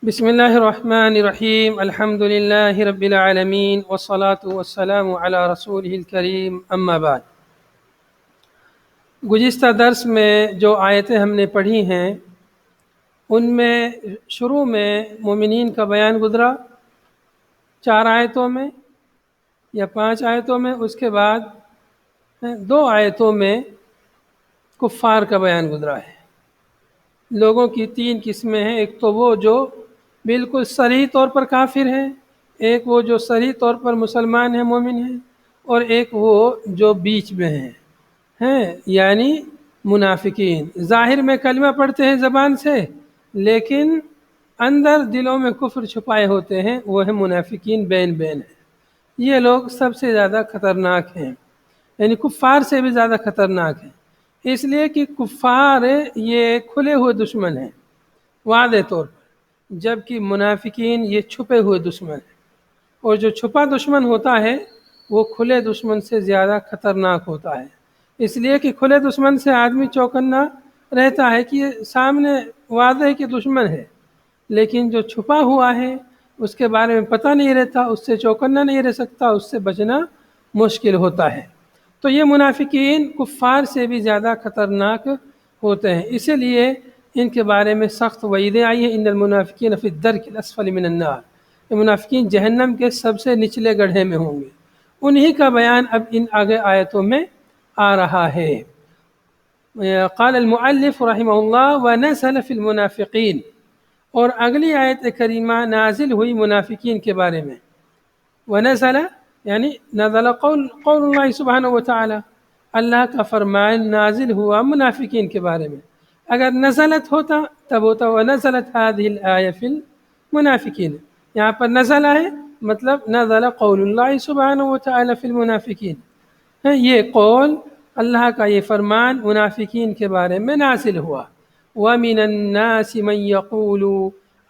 بسم اللہ الرحمن الرحیم الحمد للہ رب العالمین والصلاة والسلام علی رسولہ الکریم اما بعد۔ گزشتہ درس میں جو آیتیں ہم نے پڑھی ہیں ان میں شروع میں مومنین کا بیان گزرا 4 آیتوں میں یا 5 آیتوں میں، اس کے بعد 2 آیتوں میں کفار کا بیان گزرا ہے۔ لوگوں کی 3 قسمیں ہیں، ایک تو وہ جو بالکل صریح طور پر کافر ہیں، ایک وہ جو صریح طور پر مسلمان ہیں، مومن ہیں، اور ایک وہ جو بیچ میں ہیں یعنی منافقین۔ ظاہر میں کلمہ پڑھتے ہیں زبان سے، لیکن اندر دلوں میں کفر چھپائے ہوتے ہیں، وہ ہیں منافقین، بین بین ہیں۔ یہ لوگ سب سے زیادہ خطرناک ہیں، یعنی کفار سے بھی زیادہ خطرناک ہیں، اس لیے کہ کفار یہ کھلے ہوئے دشمن ہیں واضح طور پر، جبکہ منافقین یہ چھپے ہوئے دشمن ہیں، اور جو چھپا دشمن ہوتا ہے وہ کھلے دشمن سے زیادہ خطرناک ہوتا ہے، اس لیے کہ کھلے دشمن سے آدمی چوکنا رہتا ہے کہ یہ سامنے واضح کہ دشمن ہے، لیکن جو چھپا ہوا ہے اس کے بارے میں پتہ نہیں رہتا، اس سے چوکنا نہیں رہ سکتا، اس سے بچنا مشکل ہوتا ہے۔ تو یہ منافقین کفار سے بھی زیادہ خطرناک ہوتے ہیں، اسی لیے ان کے بارے میں سخت وعیدیں آئی ہیں۔ ان المنافقین فی الدرک الاسفل من النار، یہ منافقین جہنم کے سب سے نچلے گڑھے میں ہوں گے، انہی کا بیان اب ان آگے آیتوں میں آ رہا ہے۔ قال المؤلف رحمہ اللہ ونزل فی المنافقین، اور اگلی آیت کریمہ نازل ہوئی منافقین کے بارے میں۔ ونزل یعنی نزل قول اللہ سبحانہ وتعالی، اللہ کا فرمان نازل ہوا منافقین کے بارے میں۔ اگر نزلت ہوتا تب ہوتا ونزلت هذه الآیہ فی المنافقین، یہاں پر نزل ہے مطلب نزل قول اللہ سبحانہ وتعالی فی المنافقین، یہ قول اللہ کا، یہ فرمان منافقین کے بارے میں نازل ہوا۔ وَمِنَ النَّاسِ مَن يَقُولُ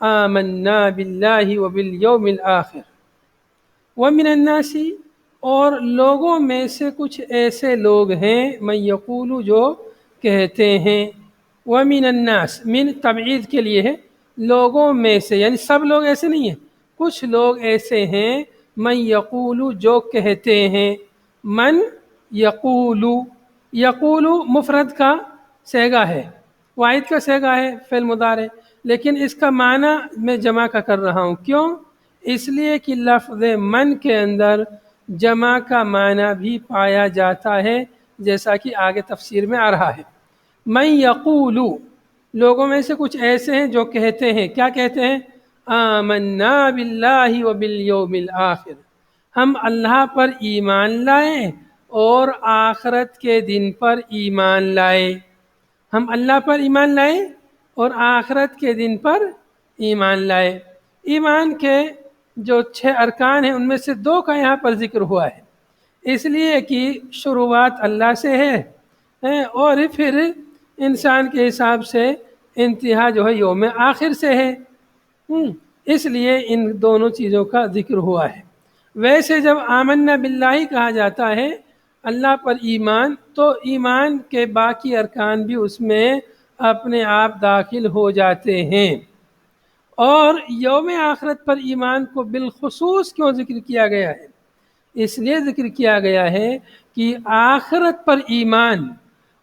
آمَنَّا بِاللَّهِ وَبِالْيَوْمِ الْآخِرِ، وَمِنَ النَّاسِ اور لوگوں میں سے کچھ ایسے لوگ ہیں، من یقول جو کہتے ہیں، وَمِنَ النَّاسِ من تبعید کے لیے ہے، لوگوں میں سے یعنی سب لوگ ایسے نہیں ہیں، کچھ لوگ ایسے ہیں، من یقول جو کہتے ہیں، من یقول، یقول مفرد کا صیغہ ہے، واحد کا صیغہ ہے فعل مضارع، لیکن اس کا معنی میں جمع کا کر رہا ہوں، کیوں؟ اس لیے کہ لفظ من کے اندر جمع کا معنی بھی پایا جاتا ہے، جیسا کہ آگے تفسیر میں آ رہا ہے۔ من یقول، لوگوں میں سے کچھ ایسے ہیں جو کہتے ہیں، کیا کہتے ہیں؟ آمنا باللہ وبالیوم الآخر، ہم اللہ پر ایمان لائے اور آخرت کے دن پر ایمان لائے، ہم اللہ پر ایمان لائے اور آخرت کے دن پر ایمان لائے۔ ایمان کے جو 6 ارکان ہیں ان میں سے 2 کا یہاں پر ذکر ہوا ہے، اس لیے کہ شروعات اللہ سے ہے اور پھر انسان کے حساب سے انتہا جو ہے یوم آخر سے ہے، اس لیے ان دونوں چیزوں کا ذکر ہوا ہے۔ ویسے جب آمنا باللہ کہا جاتا ہے اللہ پر ایمان، تو ایمان کے باقی ارکان بھی اس میں اپنے آپ داخل ہو جاتے ہیں۔ اور یوم آخرت پر ایمان کو بالخصوص کیوں ذکر کیا گیا ہے؟ اس لیے ذکر کیا گیا ہے کہ آخرت پر ایمان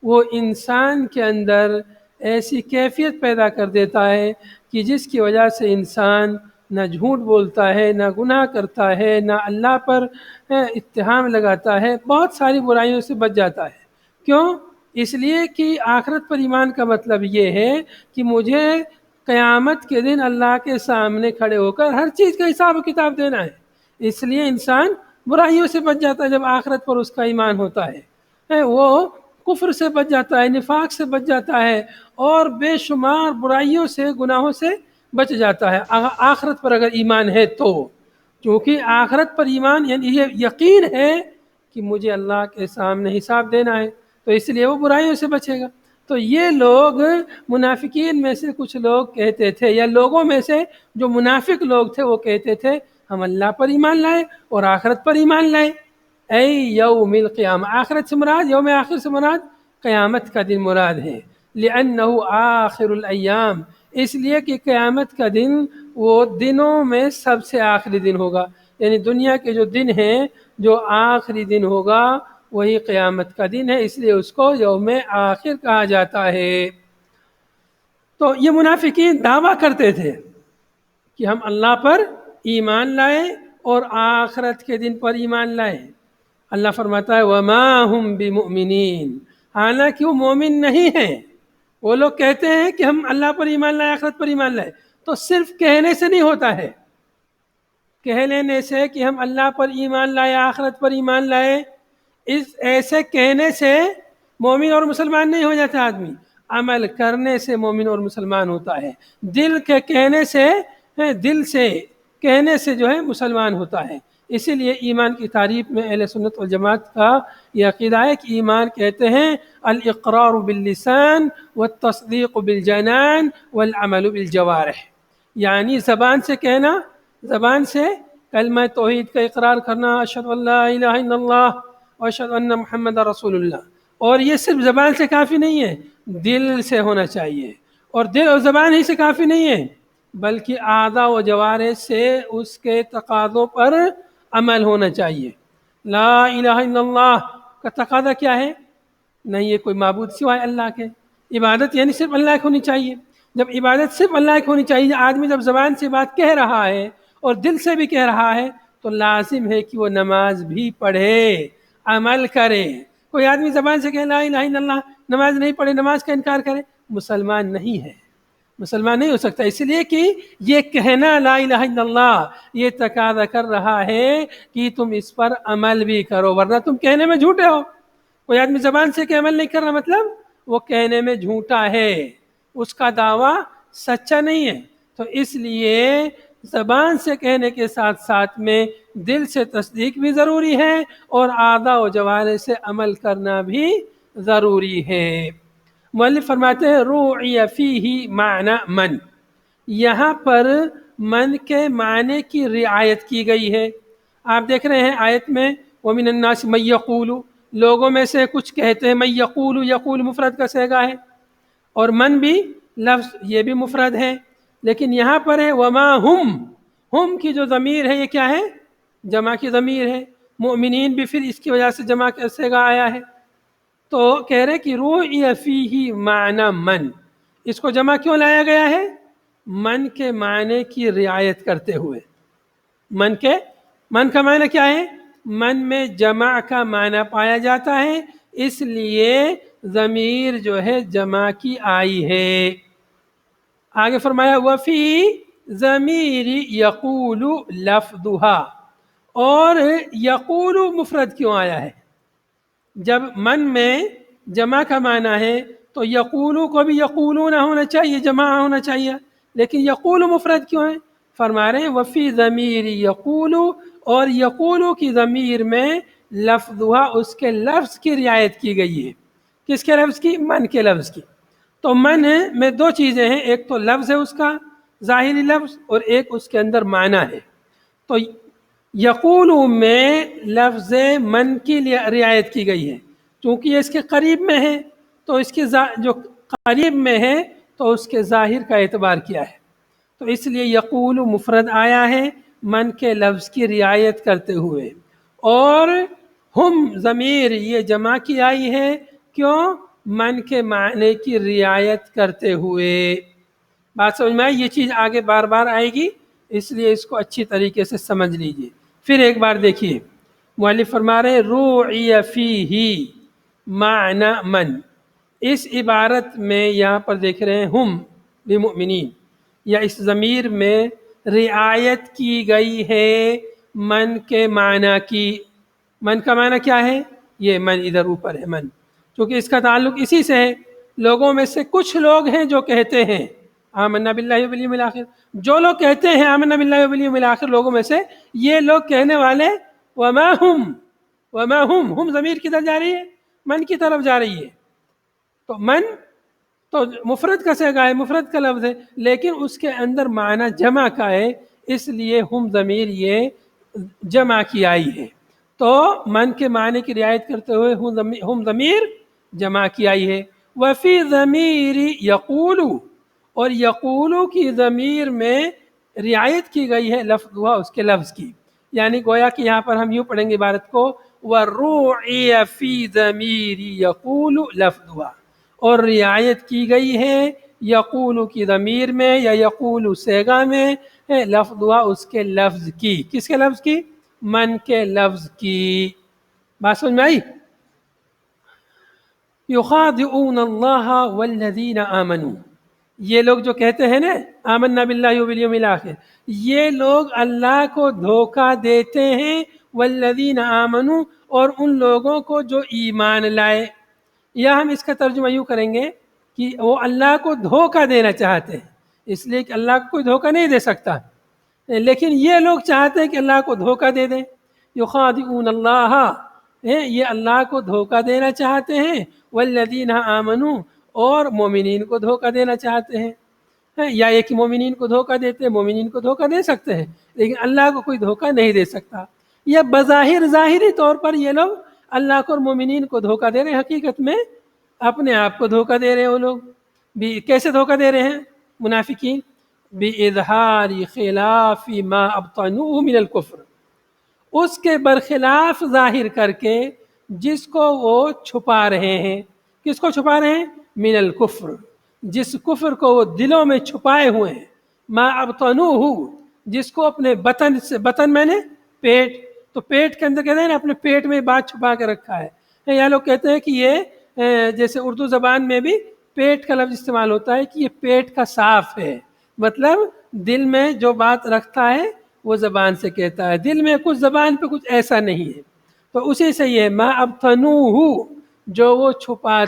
وہ انسان کے اندر ایسی کیفیت پیدا کر دیتا ہے کہ جس کی وجہ سے انسان نہ جھوٹ بولتا ہے، نہ گناہ کرتا ہے، نہ اللہ پر اتہام لگاتا ہے، بہت ساری برائیوں سے بچ جاتا ہے۔ کیوں؟ اس لیے کہ آخرت پر ایمان کا مطلب یہ ہے کہ مجھے قیامت کے دن اللہ کے سامنے کھڑے ہو کر ہر چیز کا حساب و کتاب دینا ہے، اس لیے انسان برائیوں سے بچ جاتا ہے جب آخرت پر اس کا ایمان ہوتا ہے، وہ کفر سے بچ جاتا ہے، نفاق سے بچ جاتا ہے، اور بے شمار برائیوں سے، گناہوں سے بچ جاتا ہے آخرت پر اگر ایمان ہے تو۔ کیونکہ آخرت پر ایمان یعنی یہ یقین ہے کہ مجھے اللہ کے سامنے حساب دینا ہے، تو اس لیے وہ برائیوں سے بچے گا۔ تو یہ لوگ منافقین میں سے کچھ لوگ کہتے تھے، یا لوگوں میں سے جو منافق لوگ تھے وہ کہتے تھے ہم اللہ پر ایمان لائے اور آخرت پر ایمان لائے۔ اے یوم القیامہ، آخرت سے مراد، یوم آخر سے مراد قیامت کا دن مراد ہے، لأنہ آخر الایام، اس لیے کہ قیامت کا دن وہ دنوں میں سب سے آخری دن ہوگا، یعنی دنیا کے جو دن ہیں جو آخری دن ہوگا وہی قیامت کا دن ہے، اس لیے اس کو یوم آخر کہا جاتا ہے۔ تو یہ منافقین دعویٰ کرتے تھے کہ ہم اللہ پر ایمان لائے اور آخرت کے دن پر ایمان لائے۔ اللہ فرماتا ہے وَمَا هُمْ بِمُؤْمِنِينَ، حالانکہ وہ مومن نہیں ہیں۔ وہ لوگ کہتے ہیں کہ ہم اللہ پر ایمان لائے، آخرت پر ایمان لائے، تو صرف کہنے سے نہیں ہوتا ہے۔ کہہ لینے سے کہ ہم اللہ پر ایمان لائے، آخرت پر ایمان لائے، اس ایسے کہنے سے مومن اور مسلمان نہیں ہو جاتا آدمی، عمل کرنے سے مومن اور مسلمان ہوتا ہے۔ دل کے کہنے سے، دل سے کہنے سے جو ہے مسلمان ہوتا ہے۔ اسی لیے ایمان کی تعریف میں اہل سنت والجماعت کا یہ عقیدہ ہے کہ ایمان کہتے ہیں الاقرار باللسان والتصدیق بالجنان والعمل بالجوارح، یعنی زبان سے کہنا، زبان سے کلمہ توحید کا اقرار کرنا، اشہد ان لا الہ الا اللہ واشہد ان محمد رسول اللہ، اور یہ صرف زبان سے کافی نہیں ہے، دل سے ہونا چاہیے، اور دل اور زبان ہی سے کافی نہیں ہے بلکہ اعضاء و جوارح سے اس کے تقاضوں پر عمل ہونا چاہیے۔ لا الہ الا اللہ کا تقاضا کیا ہے؟ نہیں یہ کوئی معبود سوائے اللہ کے، عبادت یعنی صرف اللہ کی ہونی چاہیے۔ جب عبادت صرف اللہ کی ہونی چاہیے، آدمی جب زبان سے بات کہہ رہا ہے اور دل سے بھی کہہ رہا ہے تو لازم ہے کہ وہ نماز بھی پڑھے، عمل کرے۔ کوئی آدمی زبان سے کہے لا الہ الا اللہ، نماز نہیں پڑھے، نماز کا انکار کرے، مسلمان نہیں ہے، مسلمان نہیں ہو سکتا۔ اس لیے کہ یہ کہنا لا الہ الا اللہ یہ تقاضا کر رہا ہے کہ تم اس پر عمل بھی کرو، ورنہ تم کہنے میں جھوٹے ہو۔ کوئی آدمی زبان سے کہ عمل نہیں کر رہا، مطلب وہ کہنے میں جھوٹا ہے، اس کا دعویٰ سچا نہیں ہے۔ تو اس لیے زبان سے کہنے کے ساتھ ساتھ میں دل سے تصدیق بھی ضروری ہے اور اعضاء و جوارح سے عمل کرنا بھی ضروری ہے۔ مؤلف فرماتے ہیں روعی فیہ معنی من، یہاں پر من کے معنی کی رعایت کی گئی ہے۔ آپ دیکھ رہے ہیں آیت میں وَمِنَ النَّاسِ مَن یَقُولُ، لوگوں میں سے کچھ کہتے ہیں، من یقول، یقول مفرد کا صیغہ ہے، اور من بھی لفظ یہ بھی مفرد ہے، لیکن یہاں پر ہے وما ہم کی جو ضمیر ہے یہ کیا ہے؟ جمع کی ضمیر ہے۔ مؤمنین بھی پھر اس کی وجہ سے جمع کا صیغہ آیا ہے۔ تو کہہ رہے کہ روعی فیہ معنی من، اس کو جمع کیوں لایا گیا ہے؟ من کے معنی کی رعایت کرتے ہوئے۔ من کا معنی کیا ہے؟ من میں جمع کا معنی پایا جاتا ہے، اس لیے ضمیر جو ہے جمع کی آئی ہے۔ آگے فرمایا وفی ضمیر یقول لفظھا، اور یقول مفرد کیوں آیا ہے؟ جب من میں جمع کا معنی ہے تو یقولو کو بھی یقولون ہونا چاہیے، جمع ہونا چاہیے، لیکن یقول مفرد کیوں ہے؟ فرما رہے ہیں وفی ضمیر یقولو، اور یقولو کی ضمیر میں لفظھا اس کے لفظ کی رعایت کی گئی ہے۔ کس کے لفظ کی؟ من کے لفظ کی۔ تو من میں دو چیزیں ہیں، ایک تو لفظ ہے اس کا ظاہری لفظ، اور ایک اس کے اندر معنی ہے۔ تو یقول میں لفظ من کی رعایت کی گئی ہے، چونکہ یہ اس کے قریب میں ہے تو اس کے جو قریب میں ہے تو اس کے ظاہر کا اعتبار کیا ہے، تو اس لیے یقول مفرد آیا ہے من کے لفظ کی رعایت کرتے ہوئے، اور ہم ضمیر یہ جمع کی آئی ہے، کیوں؟ من کے معنی کی رعایت کرتے ہوئے۔ بات سمجھ میں آئی؟ یہ چیز آگے بار بار آئے گی، اس لیے اس کو اچھی طریقے سے سمجھ لیجئے۔ پھر ایک بار دیکھیے، مؤلف فرما رہے ہیں روعی فیہ معنی من، اس عبارت میں یہاں پر دیکھ رہے ہیں ہم بمؤمنین، یا اس ضمیر میں رعایت کی گئی ہے من کے معنی کی۔ من کا معنی کیا ہے؟ یہ من ادھر اوپر ہے، من، کیونکہ اس کا تعلق اسی سے ہے۔ لوگوں میں سے کچھ لوگ ہیں جو کہتے ہیں آمنا باللہ والیوم الآخر، جو لوگ کہتے ہیں آمنا باللہ والیوم الآخر، لوگوں میں سے یہ لوگ کہنے والے وما ہم ضمیر کدھر جا رہی ہے؟ من کی طرف جا رہی ہے۔ تو من تو مفرد کا صیغہ ہے، مفرد کا لفظ ہے، لیکن اس کے اندر معنی جمع کا ہے، اس لیے ہم ضمیر یہ جمع کی آئی ہے۔ تو من کے معنی کی رعایت کرتے ہوئے ہم ضمیر جمع کی آئی ہے۔ وفی ضمیر یقول، اور یقولو کی ضمیر میں رعایت کی گئی ہے لفظ ہوا اس کے لفظ کی، یعنی گویا کہ یہاں پر ہم یوں پڑھیں گے عبارت کو وَرُوعِيَ فِي ضَمِيرِ يَقُولُ لفظ ہوا، اور رعایت کی گئی ہے یقول کی ضمیر میں یا یقول صیغہ میں لفظ ہوا اس کے لفظ کی، کس کے لفظ کی؟ من کے لفظ کی۔ بات سمجھ میں آئی؟ یخادعون اللہ والذین آمنوا، یہ لوگ جو کہتے ہیں نا آمنا باللہ وبالیوم الآخر، یہ لوگ اللہ کو دھوکہ دیتے ہیں، والذین آمنوا، اور ان لوگوں کو جو ایمان لائے، یا ہم اس کا ترجمہ یوں کریں گے کہ وہ اللہ کو دھوکہ دینا چاہتے ہیں، اس لیے کہ اللہ کو کوئی دھوکہ نہیں دے سکتا، لیکن یہ لوگ چاہتے ہیں کہ اللہ کو دھوکہ دے دیں۔ یخادعون اللہ، یہ اللہ کو دھوکہ دینا چاہتے ہیں، والذین آمنوا، اور مومنین کو دھوکہ دینا چاہتے ہیں، یا ایک مومنین کو دھوکہ دیتے ہیں، مومنین کو دھوکہ دے سکتے ہیں لیکن اللہ کو کوئی دھوکہ نہیں دے سکتا۔ یا بظاہر ظاہری طور پر یہ لوگ اللہ کو اور مومنین کو دھوکہ دے رہے ہیں، حقیقت میں اپنے آپ کو دھوکہ دے رہے ہیں۔ وہ لوگ بھی کیسے دھوکہ دے رہے ہیں منافقین؟ بِإِظْهَارِ خِلَافِ مَا أَبْطَنُوهُ مِنَ الْكُفْرِ، اس کے برخلاف ظاہر کر کے جس کو وہ چھپا رہے ہیں۔ کس کو چھپا رہے ہیں؟ من الکفر، جس کفر کو وہ دلوں میں چھپائے ہوئے ہیں، ما ابطنوہ، جس کو اپنے بطن سے، بطن میں نے پیٹ، تو پیٹ کے اندر کہتے ہیں نا اپنے پیٹ میں بات چھپا کے رکھا ہے۔ یہ لوگ کہتے ہیں کہ یہ جیسے اردو زبان میں بھی پیٹ کا لفظ استعمال ہوتا ہے کہ یہ پیٹ کا صاف ہے، مطلب دل میں جو بات رکھتا ہے وہ زبان سے کہتا ہے، دل میں کچھ، زبان پہ کچھ ایسا نہیں ہے۔ تو اسی سے یہ ما ابطنوہ، جو وہ چھپاتے